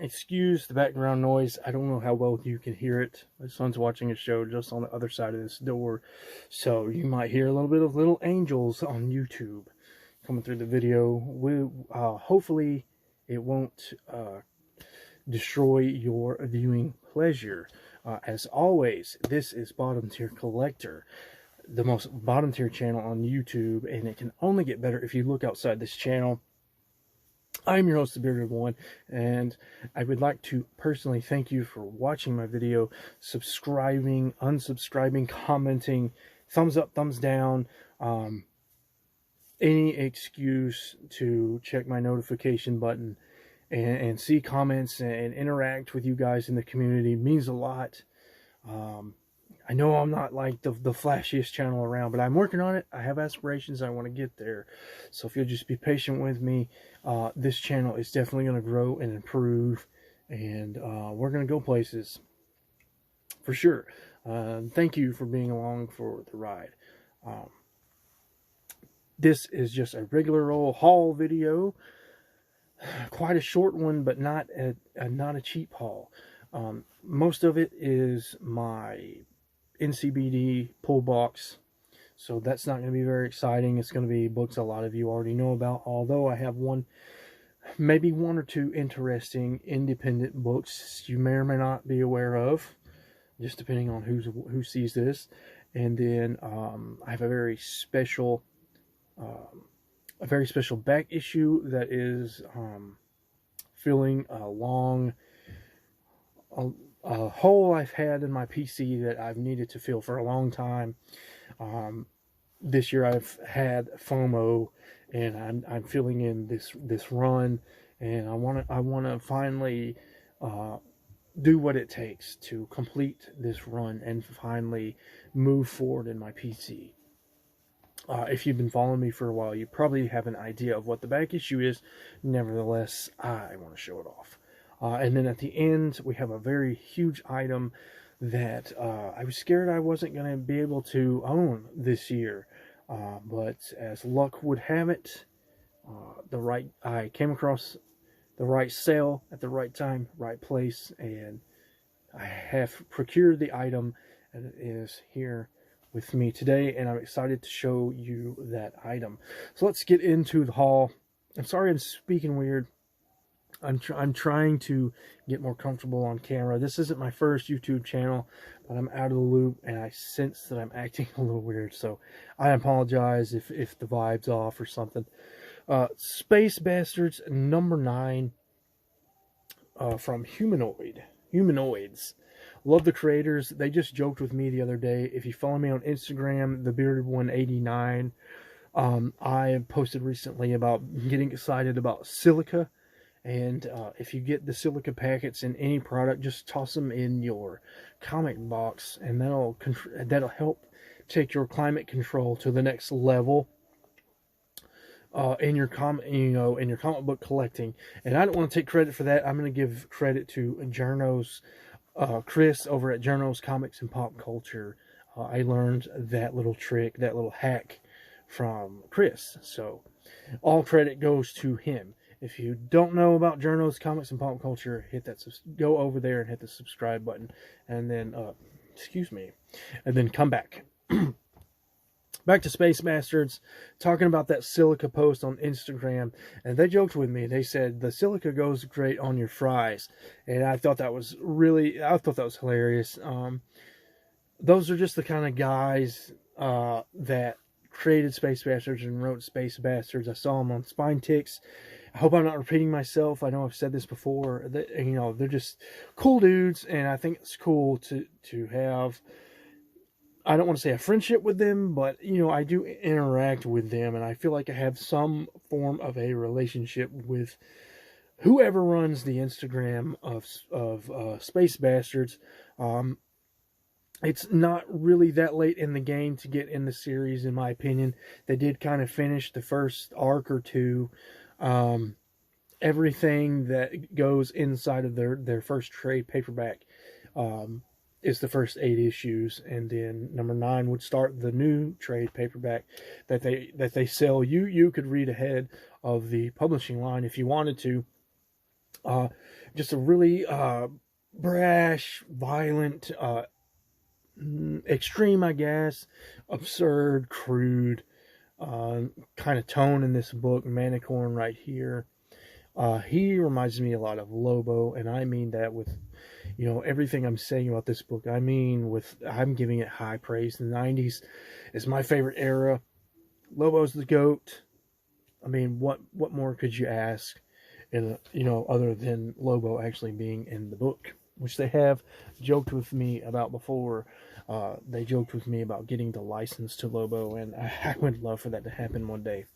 excuse the background noise. I don't know how well you can hear it. My son's watching a show just on the other side of this door, so you might hear a little bit of little angels on YouTube coming through the video. Hopefully it won't destroy your viewing pleasure. As always, this is Bottom Tier Collector, the most bottom tier channel on YouTube, and it can only get better if you look outside this channel. I'm your host, the Bearded One, and I would like to personally thank you for watching my video, subscribing, unsubscribing, commenting, thumbs up, thumbs down, any excuse to check my notification button and see comments and interact with you guys in the community means a lot. I know I'm not like the flashiest channel around, but I'm working on it. I have aspirations. I want to get there. So if you'll just be patient with me, this channel is definitely going to grow and improve, and we're going to go places for sure. Thank you for being along for the ride. This is just a regular old haul video. Quite a short one, but not a cheap haul. Most of it is my NCBD pull box, so that's not going to be very exciting. It's going to be books a lot of you already know about, although I have maybe one or two interesting independent books you may or may not be aware of, just depending on who sees this. And then I have a very special back issue that is filling a hole I've had in my PC that I've needed to fill for a long time. This year I've had FOMO, and I'm filling in this run, and I want to finally do what it takes to complete this run and finally move forward in my PC. If you've been following me for a while, you probably have an idea of what the back issue is. Nevertheless, I want to show it off. And then at the end, we have a very huge item that I was scared I wasn't going to be able to own this year. But as luck would have it, I came across the right sale at the right time, right place, and I have procured the item, and it is here with me today, and I'm excited to show you that item. So let's get into the haul. I'm sorry I'm speaking weird. I'm trying to get more comfortable on camera. This isn't my first YouTube channel, but I'm out of the loop, and I sense that I'm acting a little weird, so I apologize if the vibe's off or something. Space Bastards number 9 from Humanoids. Love the creators. They just joked with me the other day. If you follow me on Instagram, thebearded189, I have posted recently about getting excited about silica. And if you get the silica packets in any product, just toss them in your comic box, and that'll help take your climate control to the next level in your comic book collecting. And I don't want to take credit for that. I'm going to give credit to Chris over at Journo's Comics and Pop Culture. I learned that little trick, that little hack from Chris. So all credit goes to him. If you don't know about Journo's Comics and Pop Culture, go over there and hit the subscribe button, and then and then come back. Back to Space Bastards, talking about that silica post on Instagram, and they joked with me. They said the silica goes great on your fries, and I thought that was hilarious. Those are just the kind of guys that created Space Bastards and wrote Space Bastards. I saw them on Spine Ticks. I hope I'm not repeating myself. I know I've said this before. They're just cool dudes, and I think it's cool to have, I don't want to say a friendship with them, but I do interact with them, and I feel like I have some form of a relationship with whoever runs the Instagram of Space Bastards. It's not really that late in the game to get in the series, in my opinion. They did kind of finish the first arc or two. Everything that goes inside of their first trade paperback is the first 8 issues, and then number 9 would start the new trade paperback that they sell. You could read ahead of the publishing line if you wanted to. Just a really brash, violent, extreme, I guess, absurd, crude kind of tone in this book. Manicorn right here. He reminds me a lot of Lobo, and I mean that with, everything I'm saying about this book. I'm giving it high praise. The 90s is my favorite era. Lobo's the GOAT. I mean, what more could you ask? And other than Lobo actually being in the book, which they have joked with me about before. They joked with me about getting the license to Lobo, and I would love for that to happen one day.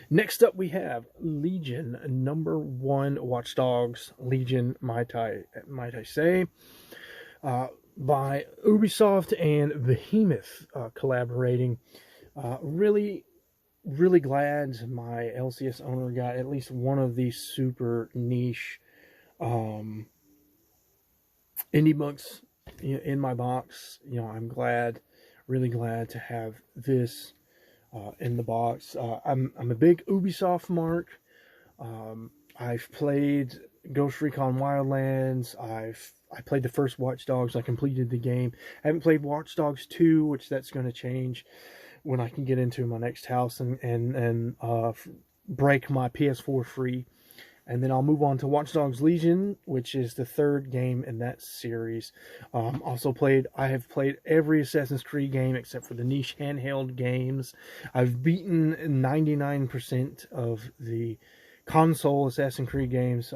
Next up, we have Legion #1 Watch Dogs Legion, might I say, by Ubisoft and Behemoth collaborating. Really glad my LCS owner got at least one of these super niche indie books in my box. I'm really glad to have this in the box. I'm a big Ubisoft mark. I've played Ghost Recon Wildlands. I played the first Watch Dogs. I completed the game. I haven't played Watch Dogs 2, which that's going to change when I can get into my next house and break my PS4 free. And then I'll move on to Watch Dogs Legion, which is the third game in that series. I have played every Assassin's Creed game except for the niche handheld games. I've beaten 99% of the console Assassin's Creed games.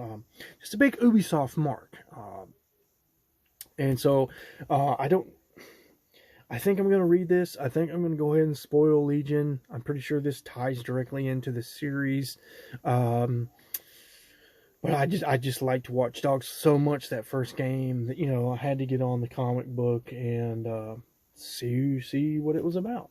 Just a big Ubisoft mark. And so I think I'm going to read this. I think I'm going to go ahead and spoil Legion. I'm pretty sure this ties directly into the series. But I just liked Watch Dogs so much, that first game, that I had to get on the comic book and see what it was about.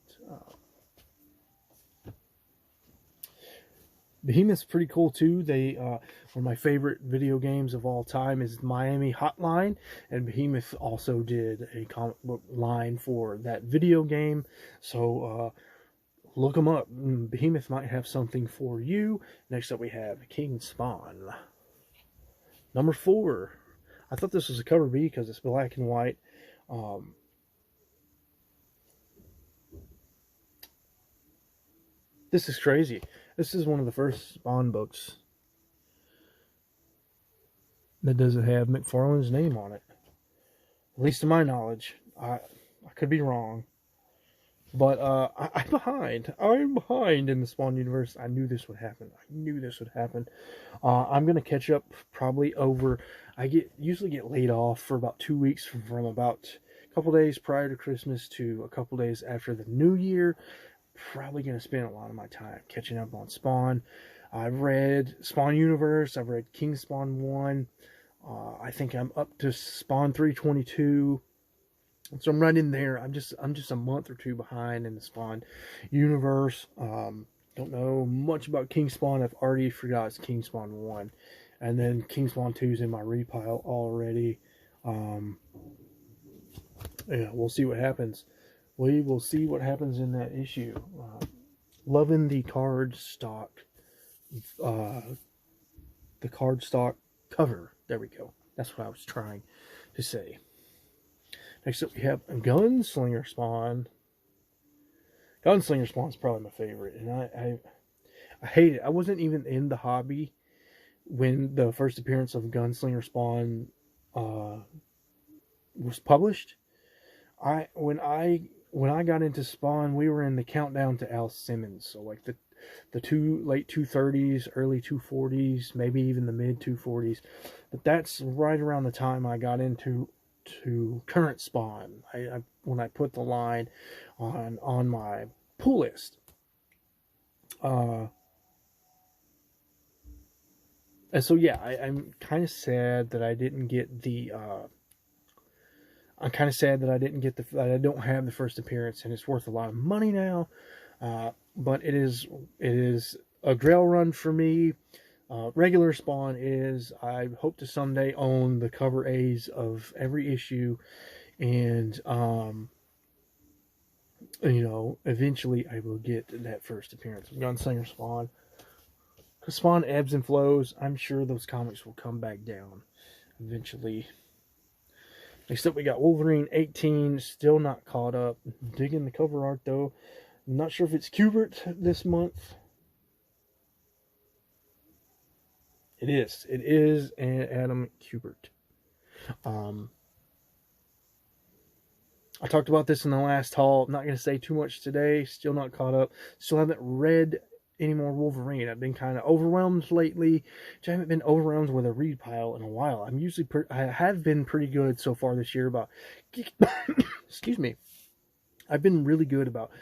Behemoth's pretty cool too. They one of my favorite video games of all time is Miami Hotline, and Behemoth also did a comic book line for that video game. So look them up. Behemoth might have something for you. Next up, we have King Spawn. #4. I thought this was a cover B because it's black and white. This is crazy. This is one of the first Spawn books that doesn't have McFarlane's name on it. At least to my knowledge. I could be wrong. But I'm behind. I'm behind in the Spawn universe. I knew this would happen. I'm going to catch up probably over... I usually get laid off for about 2 weeks from about a couple days prior to Christmas to a couple days after the New Year. Probably going to spend a lot of my time catching up on Spawn. I've read Spawn Universe. I've read King Spawn 1. I think I'm up to Spawn 322. So I'm right in there. I'm just a month or two behind in the Spawn universe. Don't know much about King Spawn. I've already forgot it's King Spawn 1. And then King Spawn 2 is in my repile already. Yeah, we'll see what happens. We will see what happens in that issue. Loving the card stock. The card stock cover. There we go. That's what I was trying to say. Next up, we have Gunslinger Spawn. Gunslinger Spawn is probably my favorite, and I hate it. I wasn't even in the hobby when the first appearance of Gunslinger Spawn was published. When I got into Spawn, we were in the countdown to Al Simmons, so like the late 230s, early 240s, maybe even the mid 240s. But that's right around the time I got into current Spawn. When I put the line on my pull list. And so yeah, I'm kind of sad that I didn't get the that I don't have the first appearance, and it's worth a lot of money now. But it is a grail run for me. Regular Spawn is, I hope to someday own the cover A's of every issue, and eventually I will get that first appearance of Gunslinger Spawn. Because Spawn ebbs and flows. I'm sure those comics will come back down eventually. Next up, we got Wolverine 18. Still not caught up. Digging the cover art, though. I'm not sure if it's Kubert this month. It is. It is Adam Kubert. I talked about this in the last haul. I'm not going to say too much today. Still not caught up. Still haven't read any more Wolverine. I've been kind of overwhelmed lately. I haven't been overwhelmed with a read pile in a while. I have been pretty good so far this year about excuse me. I've been really good about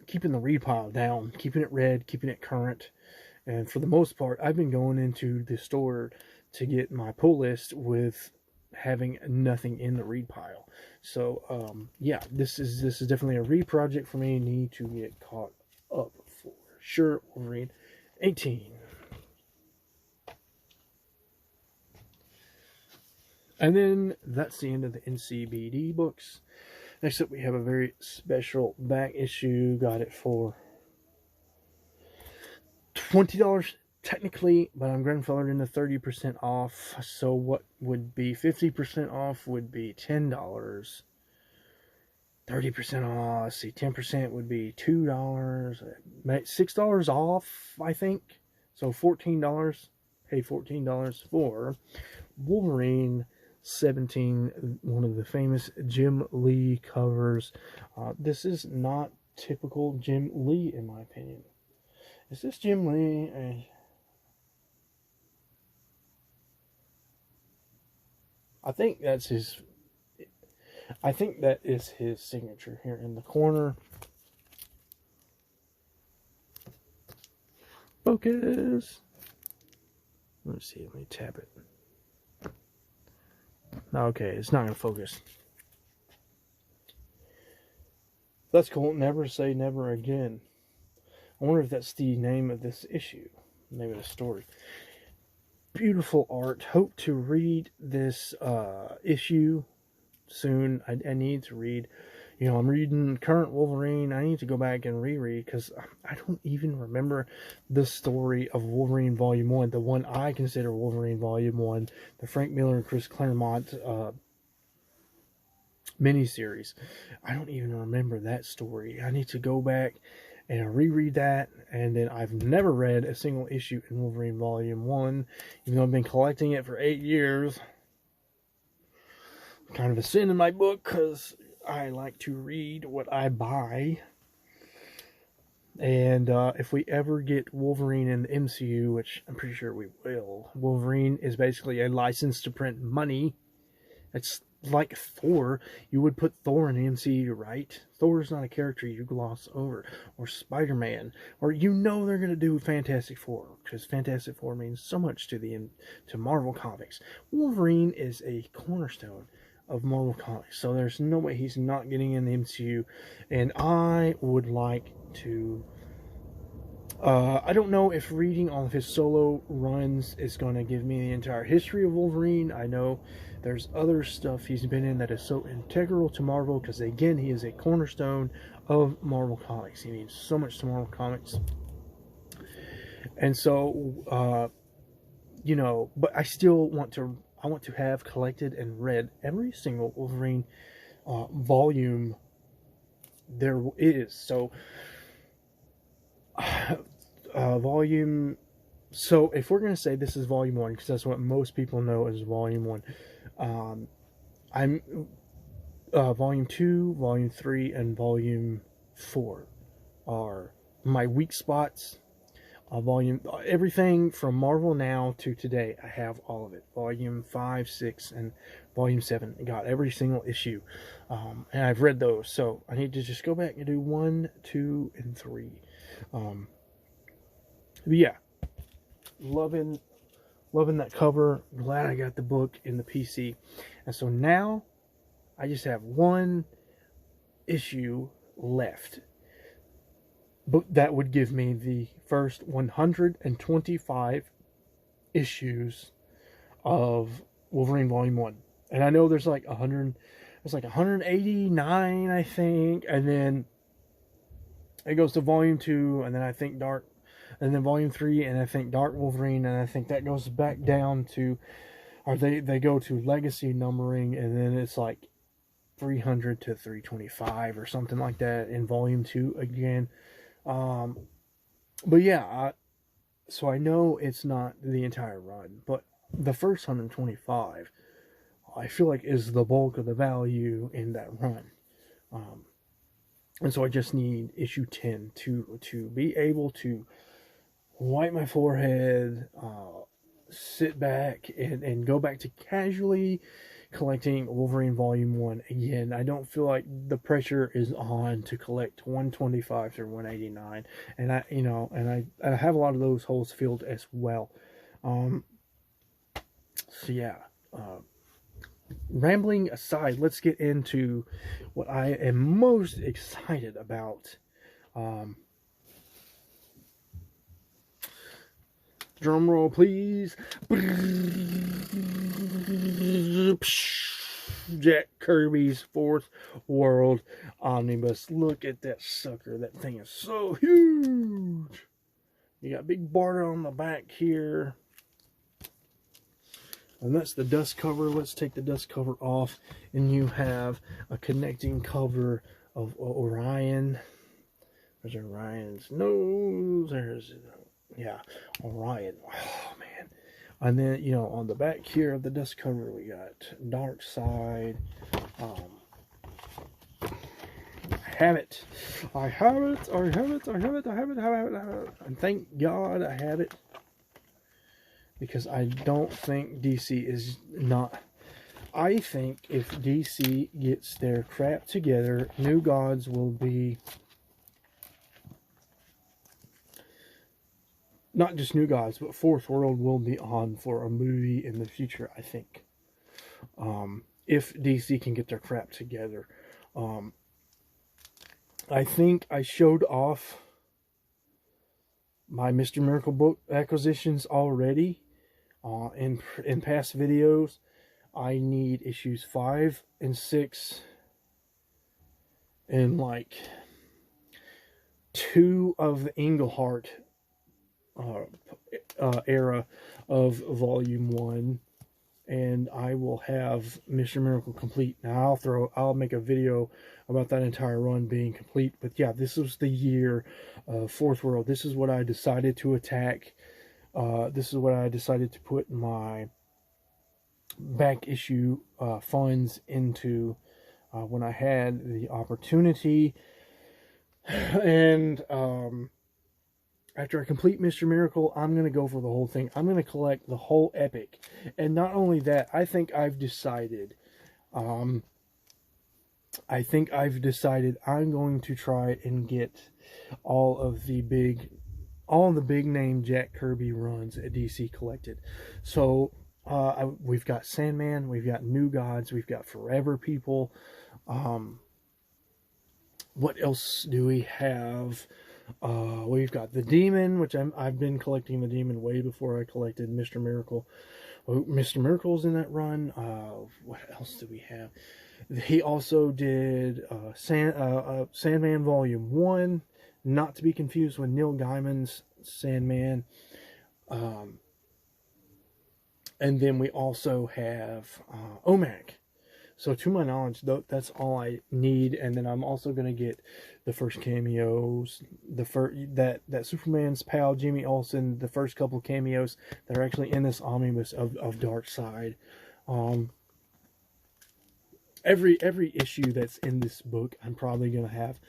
keeping the read pile down, keeping it read, keeping it current. And for the most part, I've been going into the store to get my pull list with having nothing in the read pile. So yeah, this is definitely a read project for me. Need to get caught up for sure. Wolverine 18. And then that's the end of the NCBD books. Next up, we have a very special back issue. Got it for $20 technically, but I'm grandfathered into 30% off. So what would be 50% off would be $10. 30% off, see, 10% would be $2. $6 off, I think. So $14. Pay $14 for Wolverine 17, one of the famous Jim Lee covers. This is not typical Jim Lee, in my opinion. Is this Jim Lee? I think that's his. I think that is his signature here in the corner. Focus. Let's see. Let me tap it. Okay, it's not going to focus. That's cool. Never say never again. I wonder if that's the name of this issue. Name of the story. Beautiful art. Hope to read this issue soon. I need to read. You know, I'm reading current Wolverine. I need to go back and reread because I don't even remember the story of Wolverine Volume 1. The one I consider Wolverine Volume 1. The Frank Miller and Chris Claremont miniseries. I don't even remember that story. I need to go back and reread that. And then I've never read a single issue in Wolverine Volume 1. Even though I've been collecting it for 8 years. Kind of a sin in my book because I like to read what I buy. And if we ever get Wolverine in the MCU, which I'm pretty sure we will, Wolverine is basically a license to print money. It's like Thor. You would put Thor in the MCU, right? Thor is not a character you gloss over. Or Spider-Man. Or you know they're going to do Fantastic Four. Because Fantastic Four means so much to Marvel Comics. Wolverine is a cornerstone of Marvel Comics. So there's no way he's not getting in the MCU. And I would like to... I don't know if reading all of his solo runs is going to give me the entire history of Wolverine. I know there's other stuff he's been in that is so integral to Marvel because, again, he is a cornerstone of Marvel Comics. He means so much to Marvel Comics. And so, you know, but I still want to have collected and read every single Wolverine volume there is. So, volume. So, if we're going to say this is volume 1, because that's what most people know as volume 1, I'm volume 2, volume 3, and volume 4 are my weak spots. Everything from Marvel Now to today, I have all of it. Volume 5, 6, and volume 7. I got every single issue. And I've read those. So I need to just go back and do 1, 2, and 3. But yeah. Loving that cover. Glad I got the book in the PC. And so now, I just have one issue left. But that would give me the first 125 issues of Wolverine Volume 1. And I know there's like 189, I think. And then it goes to Volume 2. And then I think and then Volume 3, and I think Dark Wolverine, and I think that goes back down to, or they go to Legacy numbering, and then it's like 300 to 325 or something like that in Volume 2 again. But yeah, so I know it's not the entire run, but the first 125, I feel like, is the bulk of the value in that run. And so I just need issue 10 to be able to wipe my forehead, sit back, and go back to casually collecting Wolverine Volume 1 again. I don't feel like the pressure is on to collect 125 through 189, and I have a lot of those holes filled as well. So yeah, rambling aside, let's get into what I am most excited about. Drum roll, please. Jack Kirby's Fourth World Omnibus. Look at that sucker. That thing is so huge. You got big border on the back here. And that's the dust cover. Let's take the dust cover off. And you have a connecting cover of Orion. There's Orion's nose. There's... yeah, Orion. Oh, man. And then, you know, on the back here of the dust cover, we got Dark Side. I have it. I have it. I have it. I have it. I have it. I have it. I have it. And thank God I have it. Because I don't think DC is not... I think if DC gets their crap together, New Gods will be... not just New Gods, but Fourth World will be on for a movie in the future, I think. If DC can get their crap together. I think I showed off my Mr. Miracle book acquisitions already in past videos. I need issues 5 and 6 and like 2 of the Englehart era of Volume 1, and I will have Mr. Miracle complete. Now I'll make a video about that entire run being complete. But yeah, this was the year of Fourth World. This is what I decided to attack. This is what I decided to put my back issue funds into when I had the opportunity. And after I complete Mr. Miracle, I'm going to go for the whole thing. I'm going to collect the whole epic. And not only that, I think I've decided I'm going to try and get all of the big name Jack Kirby runs at DC collected. So we've got Sandman, we've got New Gods, we've got Forever People. What else do we have? We've got the Demon, which I've been collecting the Demon way before I collected Mr. Miracle. Mr. Miracle's in that run. What else do we have? He also did Sandman Volume 1, not to be confused with Neil Gaiman's Sandman. And then we also have OMAC. So to my knowledge, that's all I need. And then I'm also going to get the first cameos, that Superman's pal Jimmy Olsen, the first couple cameos that are actually in this omnibus of Dark Side. Every issue that's in this book, I'm probably going to have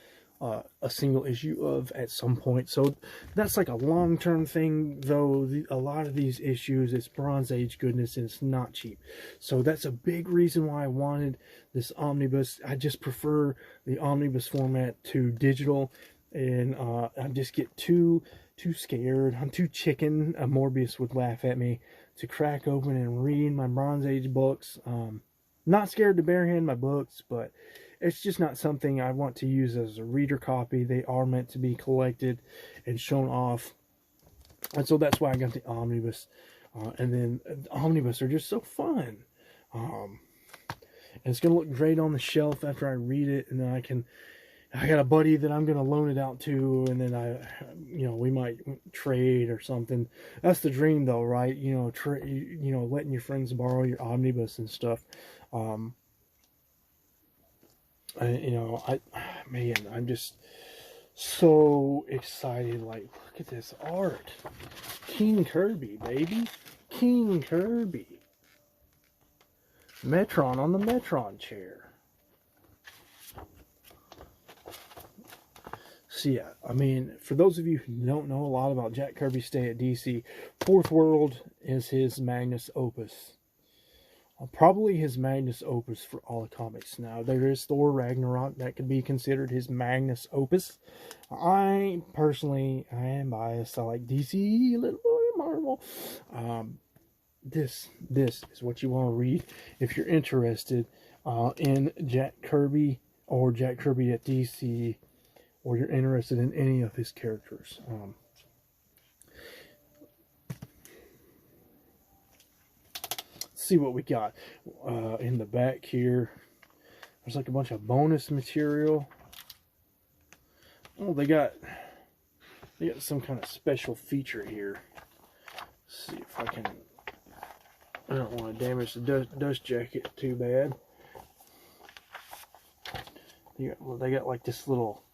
a single issue of at some point. So that's like a long-term thing, though. A lot of these issues, it's Bronze Age goodness, and it's not cheap. So that's a big reason why I wanted this omnibus. I just prefer the omnibus format to digital, and I just get too scared. I'm too chicken. Morbius would laugh at me to crack open and read my Bronze Age books. Not scared to barehand my books, but it's just not something I want to use as a reader copy. They are meant to be collected and shown off. And so that's why I got the omnibus. And then the omnibus are just so fun. And it's going to look great on the shelf after I read it. And then I can I got a buddy that I'm gonna loan it out to, and then we might trade or something. That's the dream, though, right? Letting your friends borrow your omnibus and stuff. Man, I'm just so excited. Like, look at this art, King Kirby, baby, King Kirby, Metron on the Metron chair. So yeah, I mean, for those of you who don't know a lot about Jack Kirby's stay at DC, Fourth World is his magnus opus. Probably his magnus opus for all the comics. Now, there is Thor Ragnarok. That could be considered his magnus opus. I am biased. I like DC a little more Marvel. This is what you want to read if you're interested in Jack Kirby or Jack Kirby at DC, or you're interested in any of his characters. See what we got in the back here. There's like a bunch of bonus material. Oh, they got some kind of special feature here. Let's see if I can. I don't want to damage the dust jacket too bad. They got like this little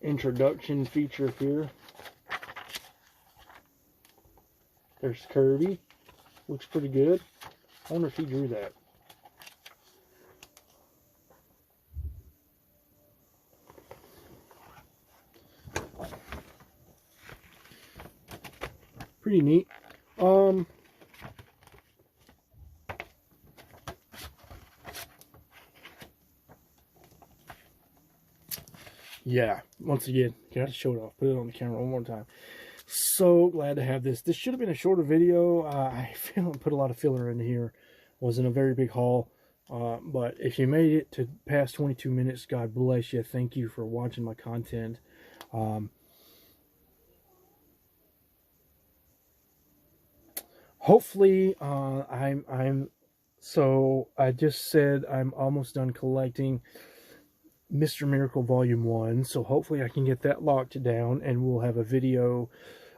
introduction feature here. There's Kirby. Looks pretty good. I wonder if he drew that. Pretty neat. Yeah, once again, gotta show it off. Put it on the camera one more time. So glad to have this. This should have been a shorter video. I put a lot of filler in here. Wasn't a very big haul. But if you made it to past 22 minutes, God bless you. Thank you for watching my content. Hopefully, so I just said I'm almost done collecting Mr. Miracle Volume 1, so hopefully I can get that locked down, and we'll have a video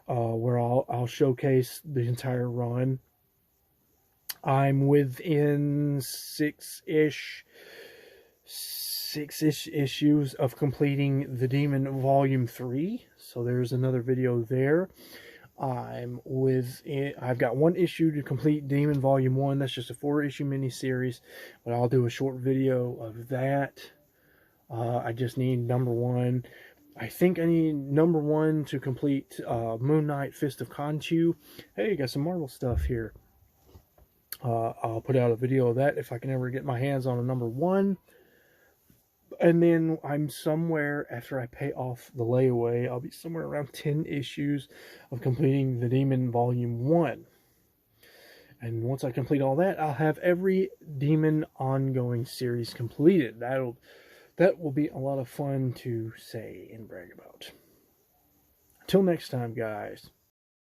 where I'll showcase the entire run. I'm within six-ish issues of completing the Demon Volume 3, so there's another video there. I've got one issue to complete Demon Volume 1. That's just a 4-issue miniseries, but I'll do a short video of that. I just need number 1. I think I need number 1 to complete Moon Knight Fist of Khonshu. Hey, got some Marvel stuff here. I'll put out a video of that if I can ever get my hands on a number 1. And then I'm somewhere, after I pay off the layaway, I'll be somewhere around 10 issues of completing the Demon Volume 1. And once I complete all that, I'll have every Demon ongoing series completed. That will be a lot of fun to say and brag about. Until next time, guys.